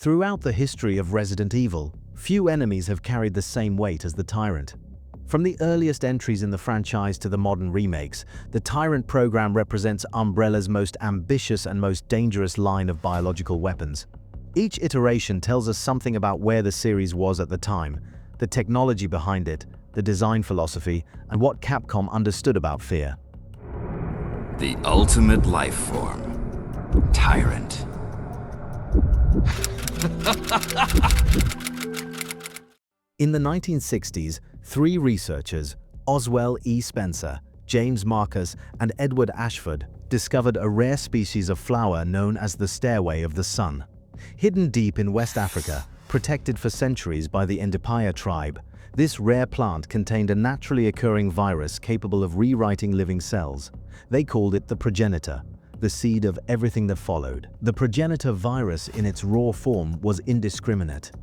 Throughout the history of Resident Evil, few enemies have carried the same weight as the Tyrant. From the earliest entries in the franchise to the modern remakes, the Tyrant program represents Umbrella's most ambitious and most dangerous line of biological weapons. Each iteration tells us something about where the series was at the time, the technology behind it, the design philosophy, and what Capcom understood about fear. The ultimate life form, Tyrant. In the 1960s, three researchers, Oswell E. Spencer, James Marcus, and Edward Ashford, discovered a rare species of flower known as the Stairway of the Sun. Hidden deep in West Africa, protected for centuries by the Ndipaya tribe, this rare plant contained a naturally occurring virus capable of rewriting living cells. They called it the progenitor, the seed of everything that followed. The progenitor virus in its raw form was indiscriminate.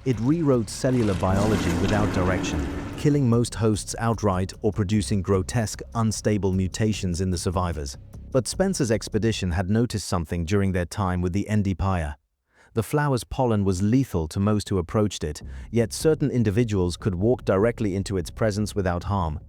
It rewrote cellular biology without direction, killing most hosts outright or producing grotesque, unstable mutations in the survivors. But Spencer's expedition had noticed something during their time with the Ndipaya. The flower's pollen was lethal to most who approached it, yet certain individuals could walk directly into its presence without harm.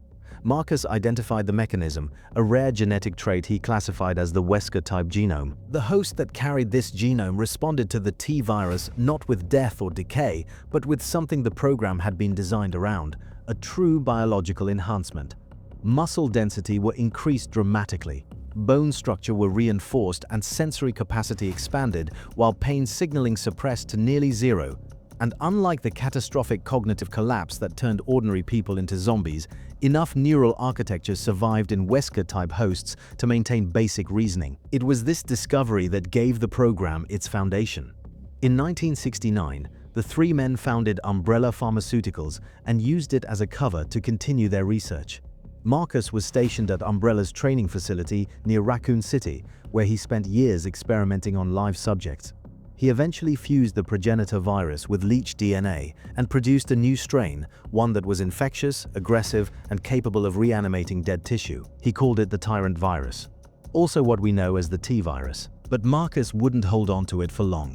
Marcus identified the mechanism, a rare genetic trait he classified as the Wesker-type genome. The host that carried this genome responded to the T-virus not with death or decay, but with something the program had been designed around, a true biological enhancement. Muscle density were increased dramatically, bone structure were reinforced and sensory capacity expanded, while pain signaling suppressed to nearly zero. And unlike the catastrophic cognitive collapse that turned ordinary people into zombies, enough neural architecture survived in Wesker-type hosts to maintain basic reasoning. It was this discovery that gave the program its foundation. In 1969, the three men founded Umbrella Pharmaceuticals and used it as a cover to continue their research. Marcus was stationed at Umbrella's training facility near Raccoon City, where he spent years experimenting on live subjects. He eventually fused the progenitor virus with leech DNA and produced a new strain, one that was infectious, aggressive, and capable of reanimating dead tissue. He called it the Tyrant virus, also what we know as the T-virus. But Marcus wouldn't hold on to it for long.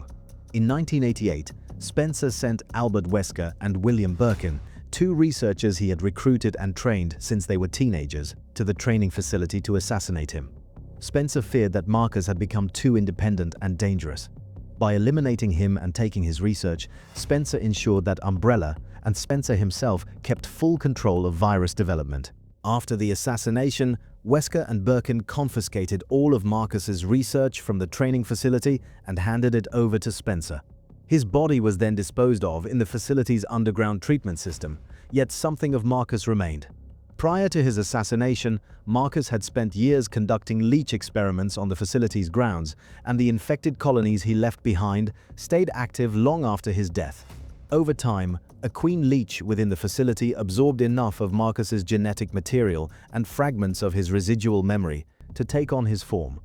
In 1988, Spencer sent Albert Wesker and William Birkin, two researchers he had recruited and trained since they were teenagers, to the training facility to assassinate him. Spencer feared that Marcus had become too independent and dangerous. By eliminating him and taking his research, Spencer ensured that Umbrella and Spencer himself kept full control of virus development. After the assassination, Wesker and Birkin confiscated all of Marcus's research from the training facility and handed it over to Spencer. His body was then disposed of in the facility's underground treatment system, yet something of Marcus remained. Prior to his assassination, Marcus had spent years conducting leech experiments on the facility's grounds, and the infected colonies he left behind stayed active long after his death. Over time, a queen leech within the facility absorbed enough of Marcus's genetic material and fragments of his residual memory to take on his form.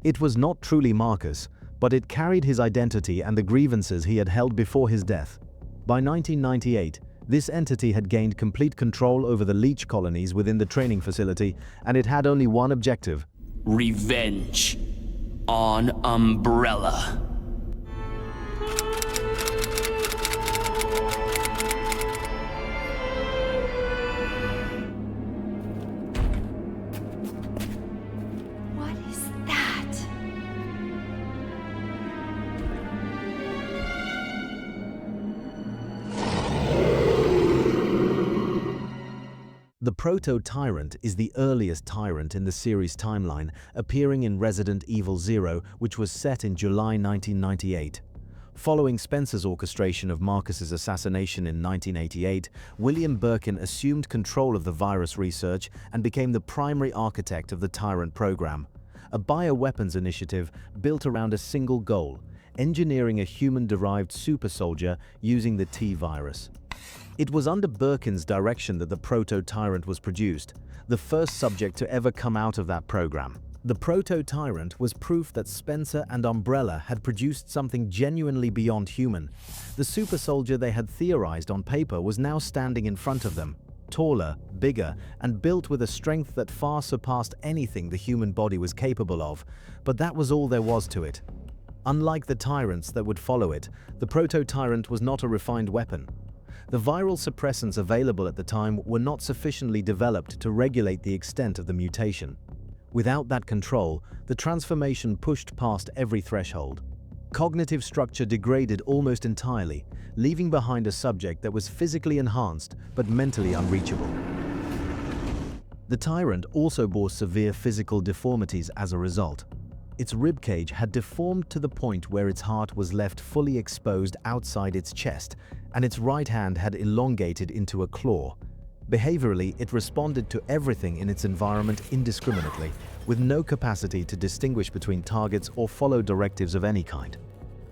It was not truly Marcus, but it carried his identity and the grievances he had held before his death. By 1998, this entity had gained complete control over the leech colonies within the training facility, and it had only one objective: revenge on Umbrella. What is that? The Proto-Tyrant is the earliest Tyrant in the series timeline, appearing in Resident Evil 0, which was set in July 1998. Following Spencer's orchestration of Marcus's assassination in 1988, William Birkin assumed control of the virus research and became the primary architect of the Tyrant program, a bioweapons initiative built around a single goal: engineering a human-derived super soldier using the T-virus. It was under Birkin's direction that the Proto-Tyrant was produced, the first subject to ever come out of that program. The Proto-Tyrant was proof that Spencer and Umbrella had produced something genuinely beyond human. The super soldier they had theorized on paper was now standing in front of them, taller, bigger, and built with a strength that far surpassed anything the human body was capable of, but that was all there was to it. Unlike the Tyrants that would follow it, the Proto-Tyrant was not a refined weapon. The viral suppressants available at the time were not sufficiently developed to regulate the extent of the mutation. Without that control, the transformation pushed past every threshold. Cognitive structure degraded almost entirely, leaving behind a subject that was physically enhanced but mentally unreachable. The Tyrant also bore severe physical deformities as a result. Its ribcage had deformed to the point where its heart was left fully exposed outside its chest, and its right hand had elongated into a claw. Behaviorally, it responded to everything in its environment indiscriminately, with no capacity to distinguish between targets or follow directives of any kind.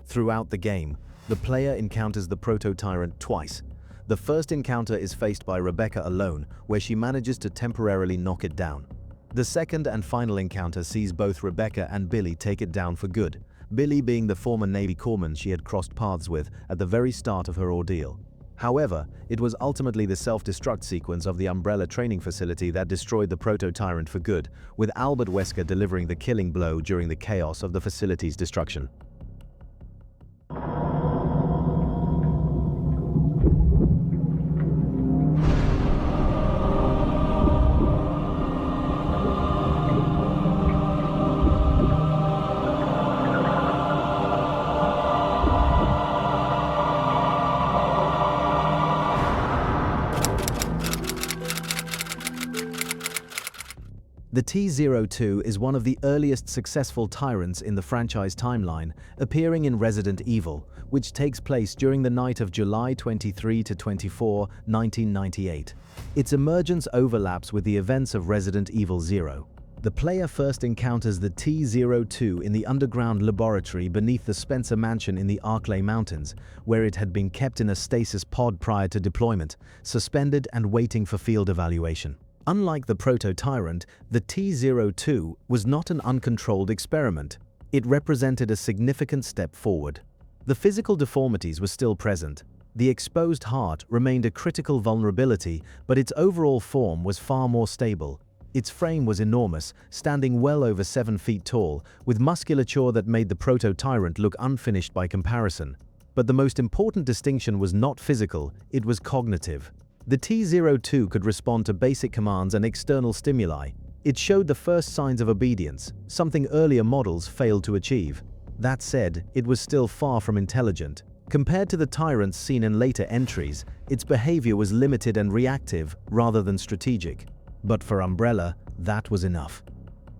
Throughout the game, the player encounters the Proto-Tyrant twice. The first encounter is faced by Rebecca alone, where she manages to temporarily knock it down. The second and final encounter sees both Rebecca and Billy take it down for good, Billy being the former Navy corpsman she had crossed paths with at the very start of her ordeal. However, it was ultimately the self-destruct sequence of the Umbrella training facility that destroyed the Proto-Tyrant for good, with Albert Wesker delivering the killing blow during the chaos of the facility's destruction. The T-02 is one of the earliest successful Tyrants in the franchise timeline, appearing in Resident Evil, which takes place during the night of July 23 to 24, 1998. Its emergence overlaps with the events of Resident Evil 0. The player first encounters the T-02 in the underground laboratory beneath the Spencer Mansion in the Arklay Mountains, where it had been kept in a stasis pod prior to deployment, suspended and waiting for field evaluation. Unlike the Proto-Tyrant, the T-02 was not an uncontrolled experiment. It represented a significant step forward. The physical deformities were still present. The exposed heart remained a critical vulnerability, but its overall form was far more stable. Its frame was enormous, standing well over 7 feet tall, with musculature that made the Proto-Tyrant look unfinished by comparison. But the most important distinction was not physical, it was cognitive. The T-02 could respond to basic commands and external stimuli. It showed the first signs of obedience, something earlier models failed to achieve. That said, it was still far from intelligent. Compared to the Tyrants seen in later entries, its behavior was limited and reactive rather than strategic. But for Umbrella, that was enough.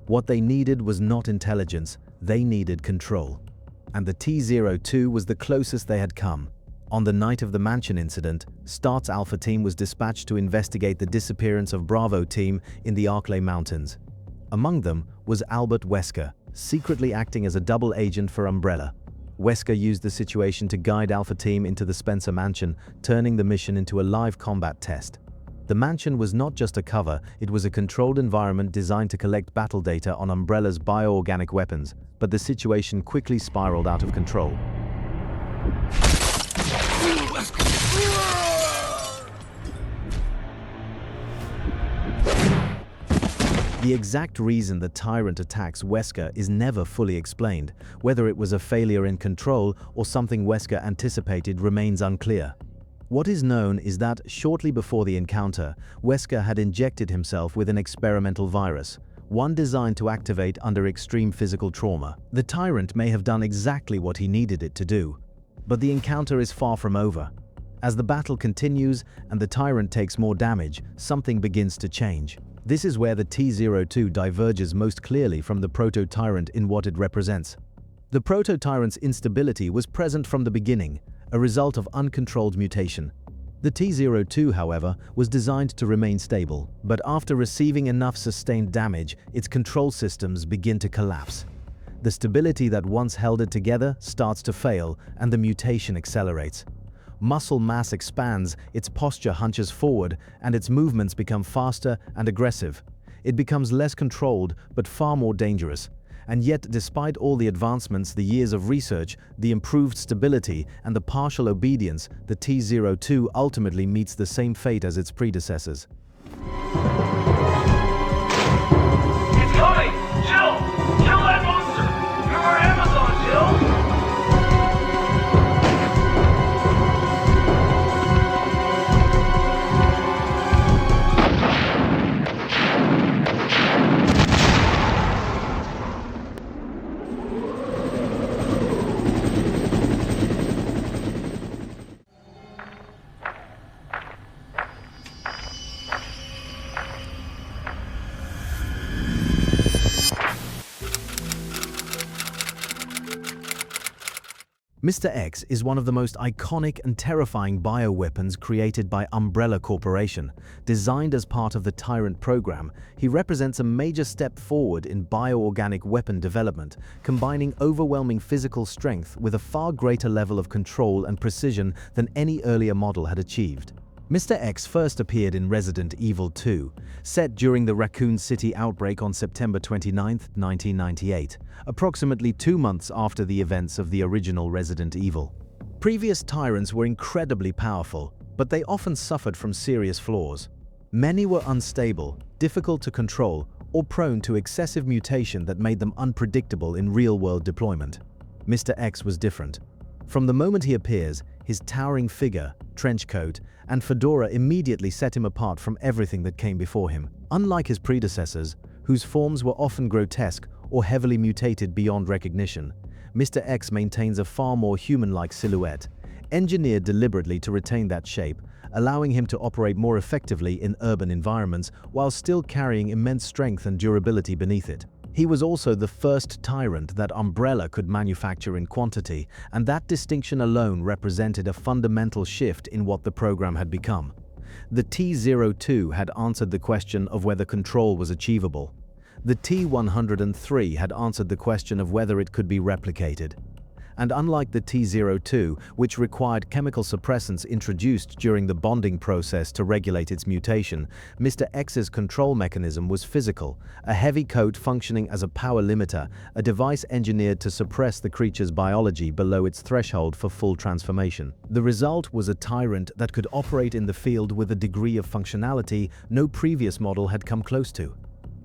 What they needed was not intelligence, they needed control. And the T-02 was the closest they had come. On the night of the Mansion incident, START's Alpha team was dispatched to investigate the disappearance of Bravo team in the Arklay Mountains. Among them was Albert Wesker, secretly acting as a double agent for Umbrella. Wesker used the situation to guide Alpha team into the Spencer Mansion, turning the mission into a live combat test. The mansion was not just a cover, it was a controlled environment designed to collect battle data on Umbrella's bioorganic weapons, but the situation quickly spiraled out of control. The exact reason the Tyrant attacks Wesker is never fully explained. Whether it was a failure in control or something Wesker anticipated remains unclear. What is known is that shortly before the encounter, Wesker had injected himself with an experimental virus, one designed to activate under extreme physical trauma. The Tyrant may have done exactly what he needed it to do. But the encounter is far from over. As the battle continues and the Tyrant takes more damage, something begins to change. This is where the T-02 diverges most clearly from the Proto-Tyrant in what it represents. The Proto-Tyrant's instability was present from the beginning, a result of uncontrolled mutation. The T-02, however, was designed to remain stable, but after receiving enough sustained damage, its control systems begin to collapse. The stability that once held it together starts to fail, and the mutation accelerates. Muscle mass expands, its posture hunches forward, and its movements become faster and aggressive. It becomes less controlled, but far more dangerous. And yet, despite all the advancements, the years of research, the improved stability, and the partial obedience, the T-02 ultimately meets the same fate as its predecessors. It's coming! Jill! Kill that monster! You're our Amazon, Jill! Mr. X is one of the most iconic and terrifying bioweapons created by Umbrella Corporation. Designed as part of the Tyrant program, he represents a major step forward in bioorganic weapon development, combining overwhelming physical strength with a far greater level of control and precision than any earlier model had achieved. Mr. X first appeared in Resident Evil 2, set during the Raccoon City outbreak on September 29, 1998, approximately 2 months after the events of the original Resident Evil. Previous tyrants were incredibly powerful, but they often suffered from serious flaws. Many were unstable, difficult to control, or prone to excessive mutation that made them unpredictable in real-world deployment. Mr. X was different. From the moment he appears, his towering figure, trench coat, and fedora immediately set him apart from everything that came before him. Unlike his predecessors, whose forms were often grotesque or heavily mutated beyond recognition, Mr. X maintains a far more human-like silhouette, engineered deliberately to retain that shape, allowing him to operate more effectively in urban environments while still carrying immense strength and durability beneath it. He was also the first Tyrant that Umbrella could manufacture in quantity, and that distinction alone represented a fundamental shift in what the program had become. The T-02 had answered the question of whether control was achievable. The T-103 had answered the question of whether it could be replicated. And unlike the T-02, which required chemical suppressants introduced during the bonding process to regulate its mutation, Mr. X's control mechanism was physical, a heavy coat functioning as a power limiter, a device engineered to suppress the creature's biology below its threshold for full transformation. The result was a Tyrant that could operate in the field with a degree of functionality no previous model had come close to.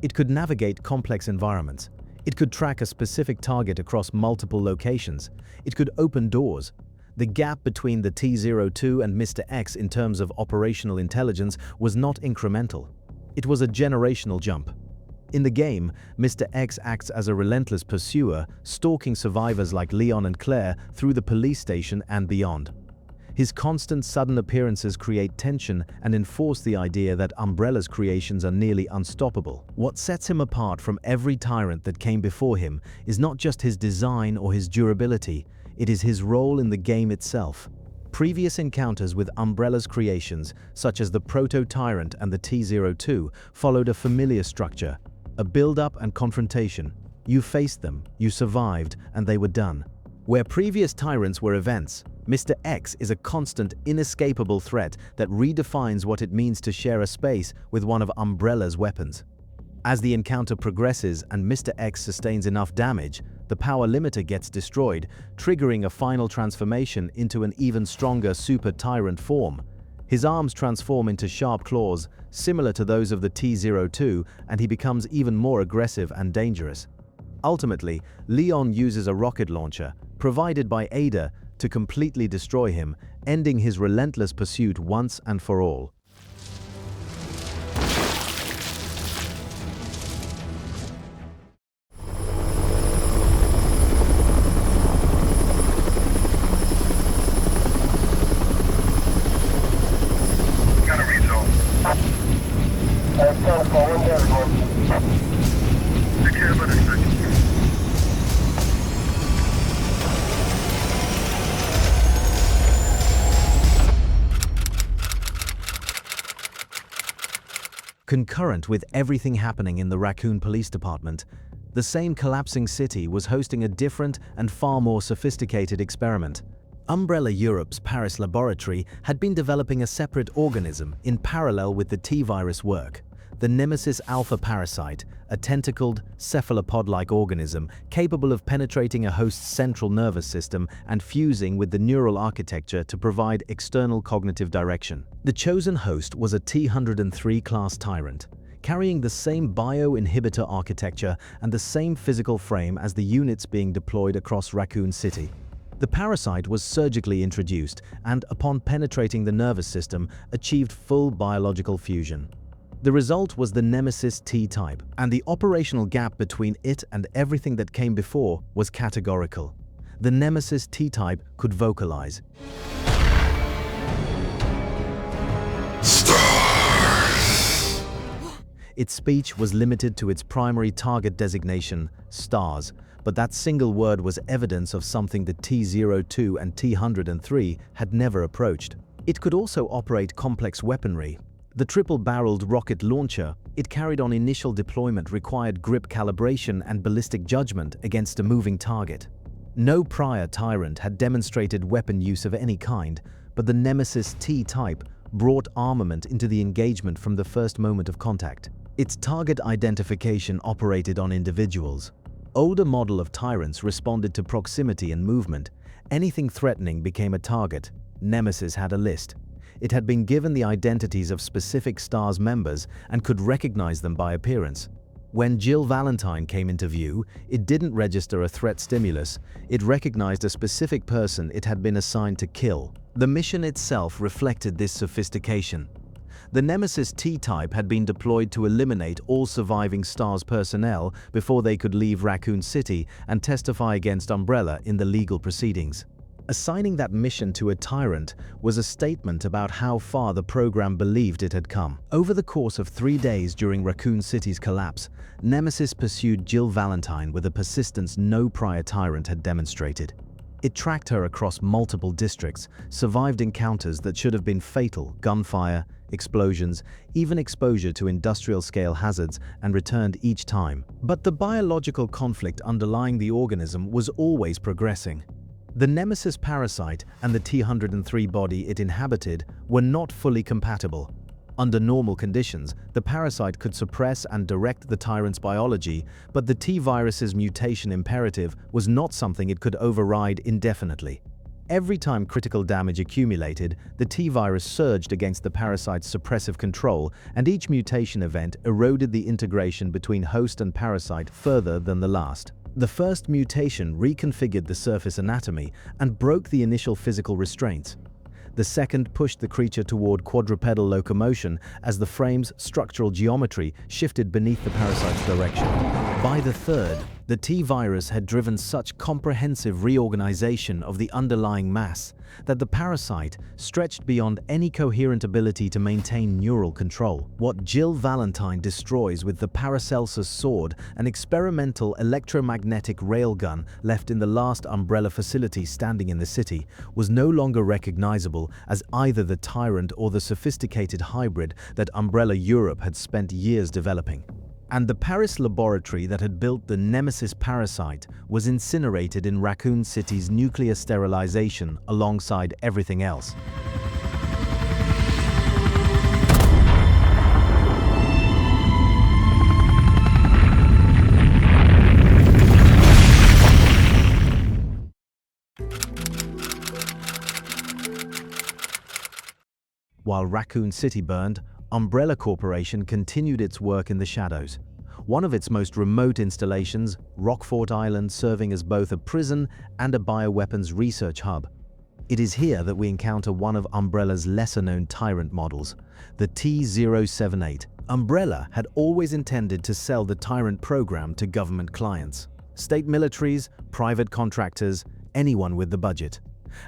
It could navigate complex environments. It could track a specific target across multiple locations. It could open doors. The gap between the T-02 and Mr. X in terms of operational intelligence was not incremental. It was a generational jump. In the game, Mr. X acts as a relentless pursuer, stalking survivors like Leon and Claire through the police station and beyond. His constant sudden appearances create tension and enforce the idea that Umbrella's creations are nearly unstoppable. What sets him apart from every Tyrant that came before him is not just his design or his durability, it is his role in the game itself. Previous encounters with Umbrella's creations, such as the Proto-Tyrant and the T-02, followed a familiar structure, a build-up and confrontation. You faced them, you survived, and they were done. Where previous Tyrants were events, Mr. X is a constant, inescapable threat that redefines what it means to share a space with one of Umbrella's weapons. As the encounter progresses and Mr. X sustains enough damage, the power limiter gets destroyed, triggering a final transformation into an even stronger Super Tyrant form. His arms transform into sharp claws, similar to those of the T-02, and he becomes even more aggressive and dangerous. Ultimately, Leon uses a rocket launcher, provided by Ada, to completely destroy him, ending his relentless pursuit once and for all. Got a result. Secure by the second. Concurrent with everything happening in the Raccoon Police Department, the same collapsing city was hosting a different and far more sophisticated experiment. Umbrella Europe's Paris laboratory had been developing a separate organism in parallel with the T-virus work, the Nemesis alpha parasite, a tentacled, cephalopod-like organism capable of penetrating a host's central nervous system and fusing with the neural architecture to provide external cognitive direction. The chosen host was a T-103 class Tyrant, carrying the same bio-inhibitor architecture and the same physical frame as the units being deployed across Raccoon City. The parasite was surgically introduced and, upon penetrating the nervous system, achieved full biological fusion. The result was the Nemesis T-Type, and the operational gap between it and everything that came before was categorical. The Nemesis T-Type could vocalize. Its speech was limited to its primary target designation, stars, but that single word was evidence of something the T-02 and T-103 had never approached. It could also operate complex weaponry. The triple-barreled rocket launcher it carried on initial deployment required grip calibration and ballistic judgment against a moving target. No prior Tyrant had demonstrated weapon use of any kind, but the Nemesis T-Type brought armament into the engagement from the first moment of contact. Its target identification operated on individuals. Older model of Tyrants responded to proximity and movement. Anything threatening became a target. Nemesis had a list. It had been given the identities of specific STARS members and could recognize them by appearance. When Jill Valentine came into view, it didn't register a threat stimulus. It recognized a specific person it had been assigned to kill. The mission itself reflected this sophistication. The Nemesis T-Type had been deployed to eliminate all surviving STARS personnel before they could leave Raccoon City and testify against Umbrella in the legal proceedings. Assigning that mission to a Tyrant was a statement about how far the program believed it had come. Over the course of 3 days during Raccoon City's collapse, Nemesis pursued Jill Valentine with a persistence no prior Tyrant had demonstrated. It tracked her across multiple districts, survived encounters that should have been fatal, gunfire, explosions, even exposure to industrial-scale hazards, and returned each time. But the biological conflict underlying the organism was always progressing. The Nemesis parasite and the T-103 body it inhabited were not fully compatible. Under normal conditions, the parasite could suppress and direct the Tyrant's biology, but the T-virus's mutation imperative was not something it could override indefinitely. Every time critical damage accumulated, the T-virus surged against the parasite's suppressive control, and each mutation event eroded the integration between host and parasite further than the last. The first mutation reconfigured the surface anatomy and broke the initial physical restraints. The second pushed the creature toward quadrupedal locomotion as the frame's structural geometry shifted beneath the parasite's direction. By the third, the T-virus had driven such comprehensive reorganization of the underlying mass that the parasite stretched beyond any coherent ability to maintain neural control. What Jill Valentine destroys with the Paracelsus sword, an experimental electromagnetic railgun left in the last Umbrella facility standing in the city, was no longer recognizable as either the Tyrant or the sophisticated hybrid that Umbrella Europe had spent years developing. And the Paris laboratory that had built the Nemesis parasite was incinerated in Raccoon City's nuclear sterilization alongside everything else. While Raccoon City burned, Umbrella Corporation continued its work in the shadows. One of its most remote installations, Rockfort Island, serving as both a prison and a bioweapons research hub. It is here that we encounter one of Umbrella's lesser-known Tyrant models, the T-078. Umbrella had always intended to sell the Tyrant program to government clients, state militaries, private contractors, anyone with the budget.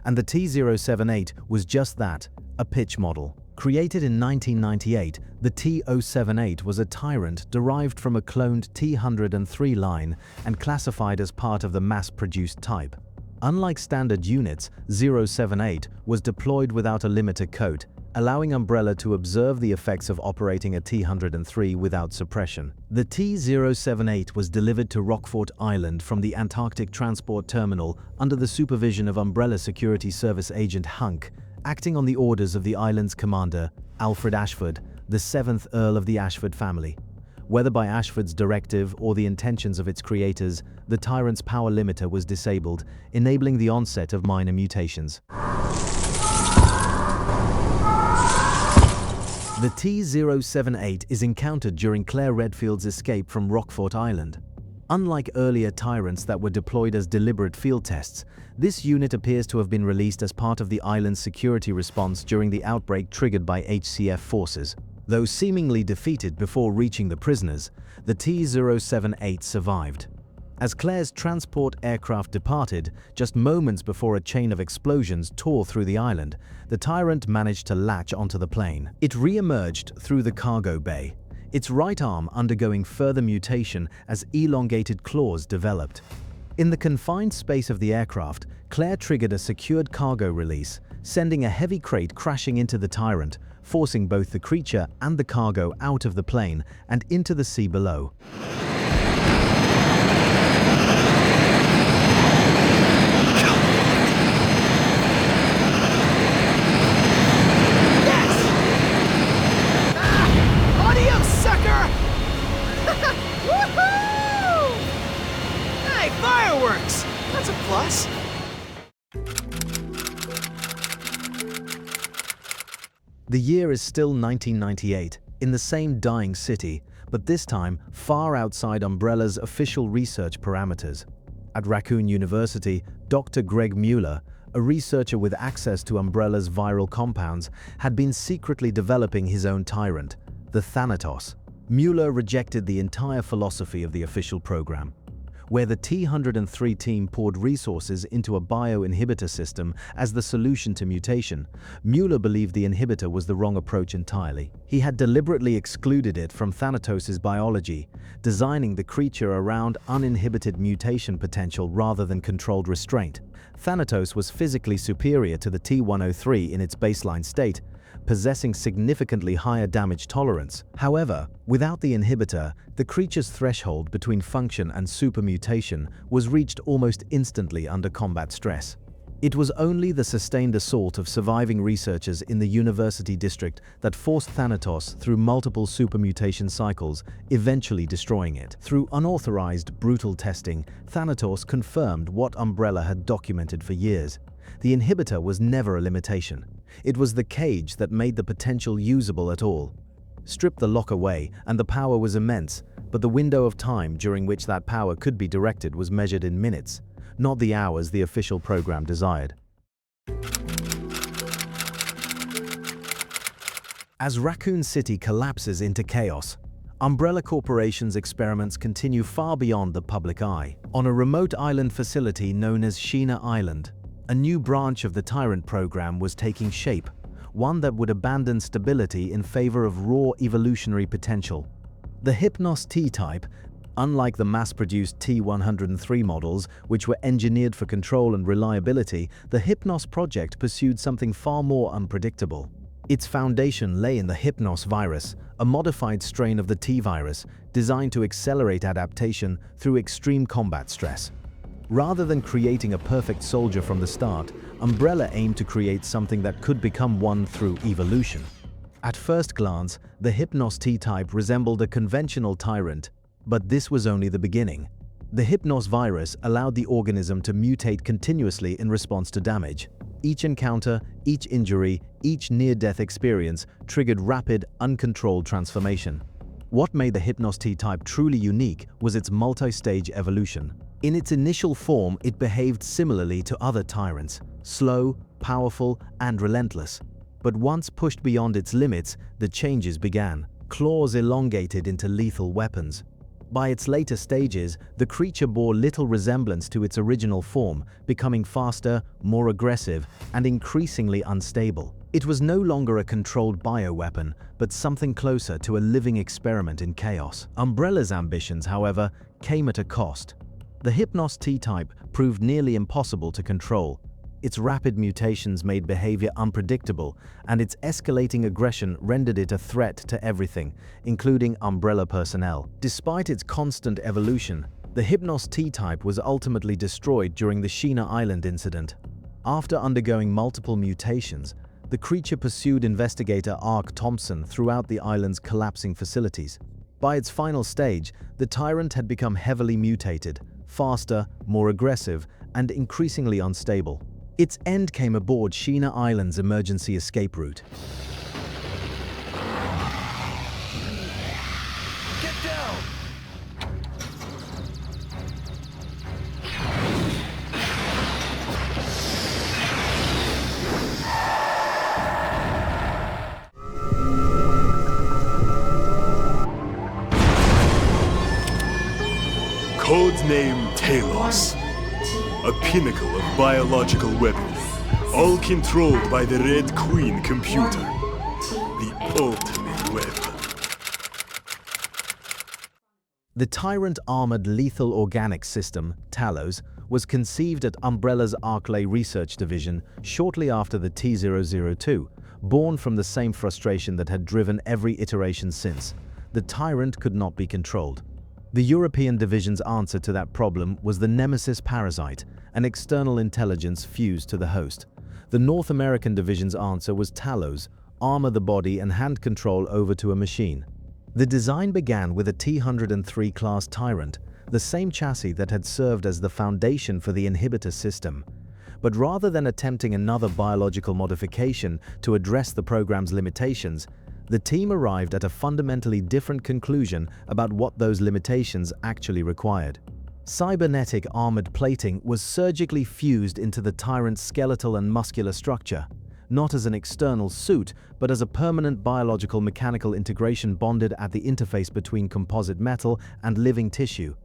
And the T-078 was just that, a pitch model. Created in 1998, the T-078 was a Tyrant derived from a cloned T-103 line and classified as part of the mass-produced type. Unlike standard units, 078 was deployed without a limiter coat, allowing Umbrella to observe the effects of operating a T-103 without suppression. The T-078 was delivered to Rockfort Island from the Antarctic Transport Terminal under the supervision of Umbrella Security Service Agent Hunk, acting on the orders of the island's commander, Alfred Ashford, the 7th Earl of the Ashford family. Whether by Ashford's directive or the intentions of its creators, the Tyrant's power limiter was disabled, enabling the onset of minor mutations. The T-078 is encountered during Claire Redfield's escape from Rockfort Island. Unlike earlier Tyrants that were deployed as deliberate field tests, this unit appears to have been released as part of the island's security response during the outbreak triggered by HCF forces. Though seemingly defeated before reaching the prisoners, the T-078 survived. As Claire's transport aircraft departed, just moments before a chain of explosions tore through the island, the Tyrant managed to latch onto the plane. It re-emerged through the cargo bay, its right arm undergoing further mutation as elongated claws developed. In the confined space of the aircraft, Claire triggered a secured cargo release, sending a heavy crate crashing into the Tyrant, forcing both the creature and the cargo out of the plane and into the sea below. Fireworks! That's a plus. The year is still 1998, in the same dying city, but this time far outside Umbrella's official research parameters. At Raccoon University, Dr. Greg Mueller, a researcher with access to Umbrella's viral compounds, had been secretly developing his own tyrant, the Thanatos. Mueller rejected the entire philosophy of the official program, where the T-103 team poured resources into a bioinhibitor system as the solution to mutation. Mueller believed the inhibitor was the wrong approach entirely. He had deliberately excluded it from Thanatos' biology, designing the creature around uninhibited mutation potential rather than controlled restraint. Thanatos was physically superior to the T-103 in its baseline state, possessing significantly higher damage tolerance. However, without the inhibitor, the creature's threshold between function and supermutation was reached almost instantly under combat stress. It was only the sustained assault of surviving researchers in the university district that forced Thanatos through multiple supermutation cycles, eventually destroying it. Through unauthorized, brutal testing, Thanatos confirmed what Umbrella had documented for years. The inhibitor was never a limitation. It was the cage that made the potential usable at all. Strip the lock away, and the power was immense, but the window of time during which that power could be directed was measured in minutes, not the hours the official program desired. As Raccoon City collapses into chaos, Umbrella Corporation's experiments continue far beyond the public eye. On a remote island facility known as Sheena Island, a new branch of the Tyrant program was taking shape, one that would abandon stability in favor of raw evolutionary potential. The Hypnos T-Type, unlike the mass-produced T-103 models, which were engineered for control and reliability, the Hypnos project pursued something far more unpredictable. Its foundation lay in the Hypnos virus, a modified strain of the T-virus designed to accelerate adaptation through extreme combat stress. Rather than creating a perfect soldier from the start, Umbrella aimed to create something that could become one through evolution. At first glance, the Hypnos T-Type resembled a conventional tyrant, but this was only the beginning. The Hypnos virus allowed the organism to mutate continuously in response to damage. Each encounter, each injury, each near-death experience triggered rapid, uncontrolled transformation. What made the Hypnos T-Type truly unique was its multi-stage evolution. In its initial form, it behaved similarly to other tyrants, slow, powerful, and relentless. But once pushed beyond its limits, the changes began. Claws elongated into lethal weapons. By its later stages, the creature bore little resemblance to its original form, becoming faster, more aggressive, and increasingly unstable. It was no longer a controlled bioweapon, but something closer to a living experiment in chaos. Umbrella's ambitions, however, came at a cost. The Hypnos T-Type proved nearly impossible to control. Its rapid mutations made behavior unpredictable, and its escalating aggression rendered it a threat to everything, including Umbrella personnel. Despite its constant evolution, the Hypnos T-Type was ultimately destroyed during the Sheena Island incident. After undergoing multiple mutations, the creature pursued investigator Ark Thompson throughout the island's collapsing facilities. By its final stage, the Tyrant had become heavily mutated, faster, more aggressive, and increasingly unstable. Its end came aboard Sheena Island's emergency escape route. Get down! Codename Talos. A pinnacle of biological weapons, all controlled by the Red Queen computer. The ultimate weapon. The Tyrant Armored Lethal Organics System, Talos, was conceived at Umbrella's Arclay Research Division shortly after the T-002, born from the same frustration that had driven every iteration since. The Tyrant could not be controlled. The European division's answer to that problem was the Nemesis parasite, an external intelligence fused to the host. The North American division's answer was Talos, armor the body and hand control over to a machine. The design began with a T-103 class Tyrant, the same chassis that had served as the foundation for the inhibitor system. But rather than attempting another biological modification to address the program's limitations, the team arrived at a fundamentally different conclusion about what those limitations actually required. Cybernetic armored plating was surgically fused into the Tyrant's skeletal and muscular structure, not as an external suit, but as a permanent biological mechanical integration bonded at the interface between composite metal and living tissue.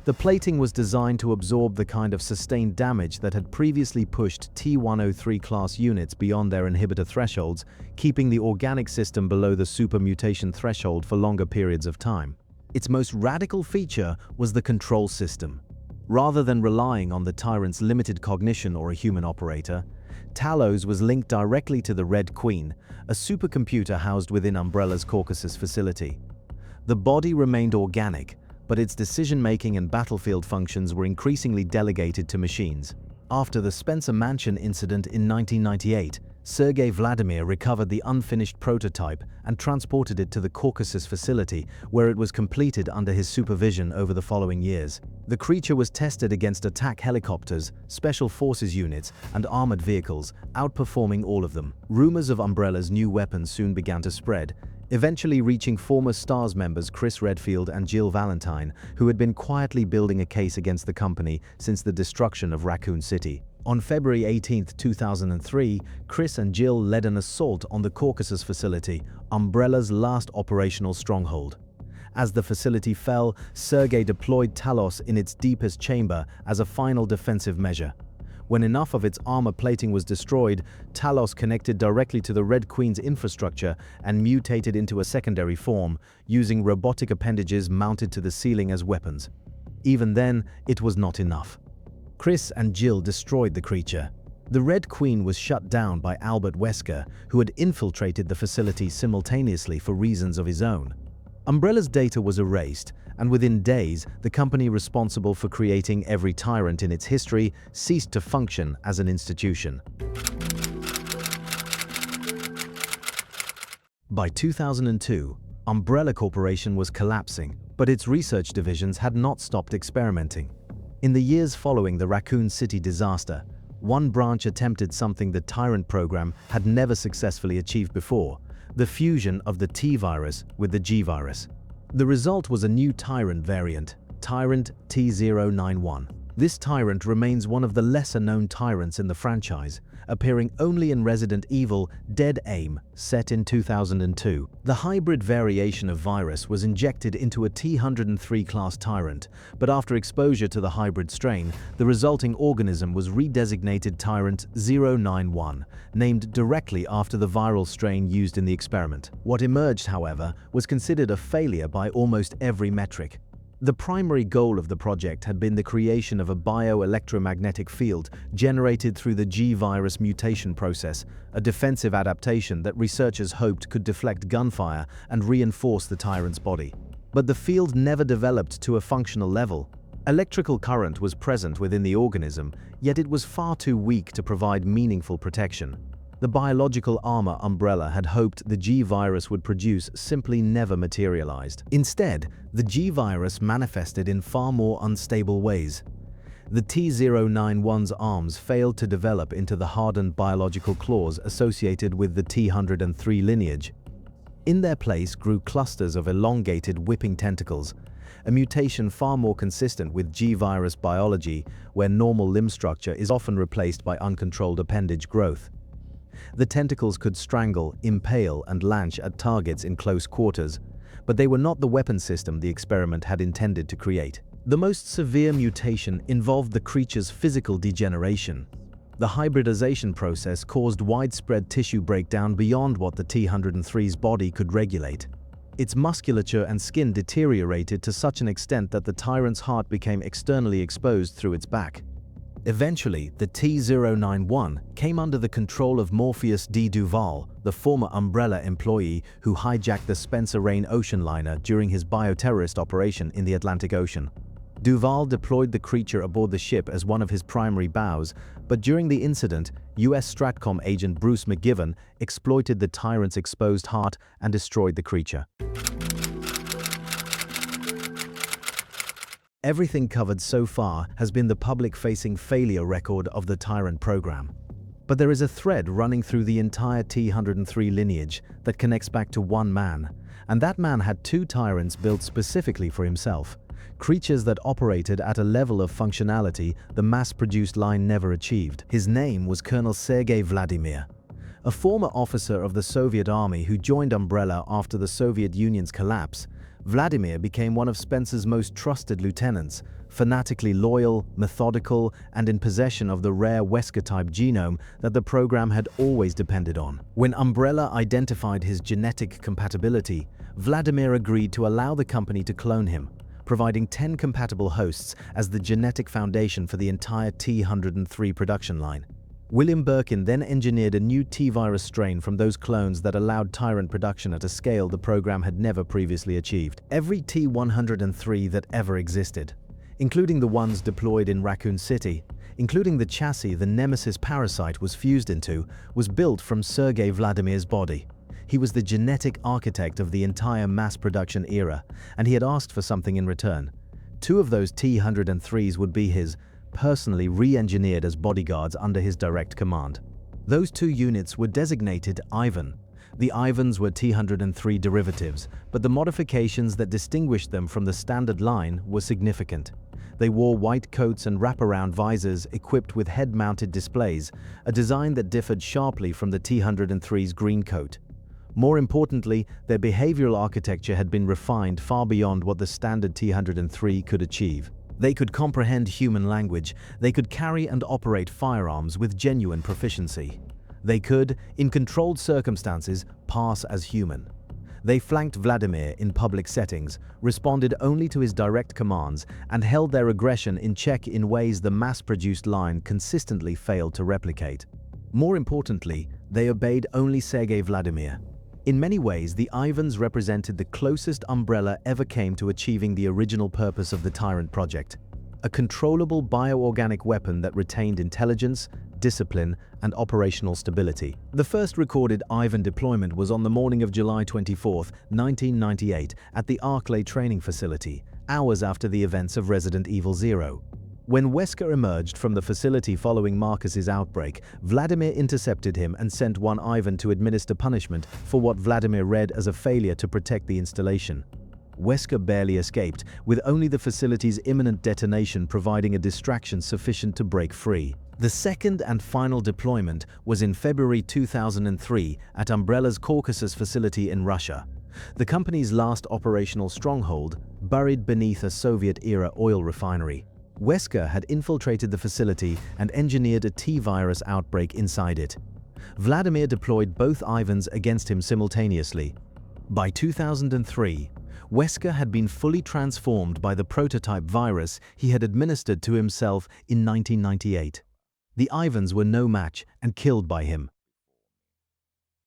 The plating was designed to absorb the kind of sustained damage that had previously pushed T-103 class units beyond their inhibitor thresholds, keeping the organic system below the super mutation threshold for longer periods of time. Its most radical feature was the control system. Rather than relying on the Tyrant's limited cognition or a human operator, Talos was linked directly to the Red Queen, a supercomputer housed within Umbrella's Caucasus facility. The body remained organic, but its decision-making and battlefield functions were increasingly delegated to machines. After the Spencer Mansion incident in 1998, Sergei Vladimir recovered the unfinished prototype and transported it to the Caucasus facility, where it was completed under his supervision over the following years. The creature was tested against attack helicopters, special forces units, and armored vehicles, outperforming all of them. Rumors of Umbrella's new weapons soon began to spread, eventually reaching former STARS members Chris Redfield and Jill Valentine, who had been quietly building a case against the company since the destruction of Raccoon City. On February 18, 2003, Chris and Jill led an assault on the Caucasus facility, Umbrella's last operational stronghold. As the facility fell, Sergei deployed Talos in its deepest chamber as a final defensive measure. When enough of its armor plating was destroyed, Talos connected directly to the Red Queen's infrastructure and mutated into a secondary form, using robotic appendages mounted to the ceiling as weapons. Even then, it was not enough. Chris and Jill destroyed the creature. The Red Queen was shut down by Albert Wesker, who had infiltrated the facility simultaneously for reasons of his own. Umbrella's data was erased, and within days, the company responsible for creating every Tyrant in its history ceased to function as an institution. By 2002, Umbrella Corporation was collapsing, but its research divisions had not stopped experimenting. In the years following the Raccoon City disaster, one branch attempted something the Tyrant program had never successfully achieved before: the fusion of the T-virus with the G-virus. The result was a new Tyrant variant, Tyrant T-091. This Tyrant remains one of the lesser-known Tyrants in the franchise, appearing only in Resident Evil Dead Aim, set in 2002. The hybrid variation of virus was injected into a T-103 class Tyrant, but after exposure to the hybrid strain, the resulting organism was redesignated Tyrant 091, named directly after the viral strain used in the experiment. What emerged, however, was considered a failure by almost every metric. The primary goal of the project had been the creation of a bioelectromagnetic field generated through the G-virus mutation process, a defensive adaptation that researchers hoped could deflect gunfire and reinforce the Tyrant's body. But the field never developed to a functional level. Electrical current was present within the organism, yet it was far too weak to provide meaningful protection. The biological armor Umbrella had hoped the G-virus would produce simply never materialized. Instead, the G-virus manifested in far more unstable ways. The T-091's arms failed to develop into the hardened biological claws associated with the T-103 lineage. In their place grew clusters of elongated whipping tentacles, a mutation far more consistent with G-virus biology, where normal limb structure is often replaced by uncontrolled appendage growth. The tentacles could strangle, impale, and launch at targets in close quarters, but they were not the weapon system the experiment had intended to create. The most severe mutation involved the creature's physical degeneration. The hybridization process caused widespread tissue breakdown beyond what the T-103's body could regulate. Its musculature and skin deteriorated to such an extent that the Tyrant's heart became externally exposed through its back. Eventually, the T-091 came under the control of Morpheus D. Duval, the former Umbrella employee who hijacked the Spencer Rain ocean liner during his bioterrorist operation in the Atlantic Ocean. Duval deployed the creature aboard the ship as one of his primary bows, but during the incident, U.S. Stratcom agent Bruce McGivern exploited the Tyrant's exposed heart and destroyed the creature. Everything covered so far has been the public-facing failure record of the Tyrant program. But there is a thread running through the entire T-103 lineage that connects back to one man, and that man had two Tyrants built specifically for himself, creatures that operated at a level of functionality the mass-produced line never achieved. His name was Colonel Sergei Vladimir, a former officer of the Soviet Army who joined Umbrella after the Soviet Union's collapse. Vladimir became one of Spencer's most trusted lieutenants, fanatically loyal, methodical, and in possession of the rare Wesker-type genome that the program had always depended on. When Umbrella identified his genetic compatibility, Vladimir agreed to allow the company to clone him, providing 10 compatible hosts as the genetic foundation for the entire T-103 production line. William Birkin then engineered a new T-virus strain from those clones that allowed Tyrant production at a scale the program had never previously achieved. Every T-103 that ever existed, including the ones deployed in Raccoon City, including the chassis the Nemesis parasite was fused into, was built from Sergei Vladimir's body. He was the genetic architect of the entire mass production era, and he had asked for something in return. Two of those T-103s would be his, personally re-engineered as bodyguards under his direct command. Those two units were designated Ivan. The Ivans were T-103 derivatives, but the modifications that distinguished them from the standard line were significant. They wore white coats and wraparound visors equipped with head-mounted displays, a design that differed sharply from the T-103's green coat. More importantly, their behavioral architecture had been refined far beyond what the standard T-103 could achieve. They could comprehend human language, they could carry and operate firearms with genuine proficiency. They could, in controlled circumstances, pass as human. They flanked Vladimir in public settings, responded only to his direct commands, and held their aggression in check in ways the mass-produced line consistently failed to replicate. More importantly, they obeyed only Sergei Vladimir. In many ways, the Ivans represented the closest Umbrella ever came to achieving the original purpose of the Tyrant project: a controllable bioorganic weapon that retained intelligence, discipline, and operational stability. The first recorded Ivan deployment was on the morning of July 24, 1998, at the Arclay training facility, hours after the events of Resident Evil Zero. When Wesker emerged from the facility following Marcus's outbreak, Vladimir intercepted him and sent one Ivan to administer punishment for what Vladimir read as a failure to protect the installation. Wesker barely escaped, with only the facility's imminent detonation providing a distraction sufficient to break free. The second and final deployment was in February 2003 at Umbrella's Caucasus facility in Russia, the company's last operational stronghold, buried beneath a Soviet-era oil refinery. Wesker had infiltrated the facility and engineered a T-virus outbreak inside it. Vladimir deployed both Ivans against him simultaneously. By 2003, Wesker had been fully transformed by the prototype virus he had administered to himself in 1998. The Ivans were no match and killed by him.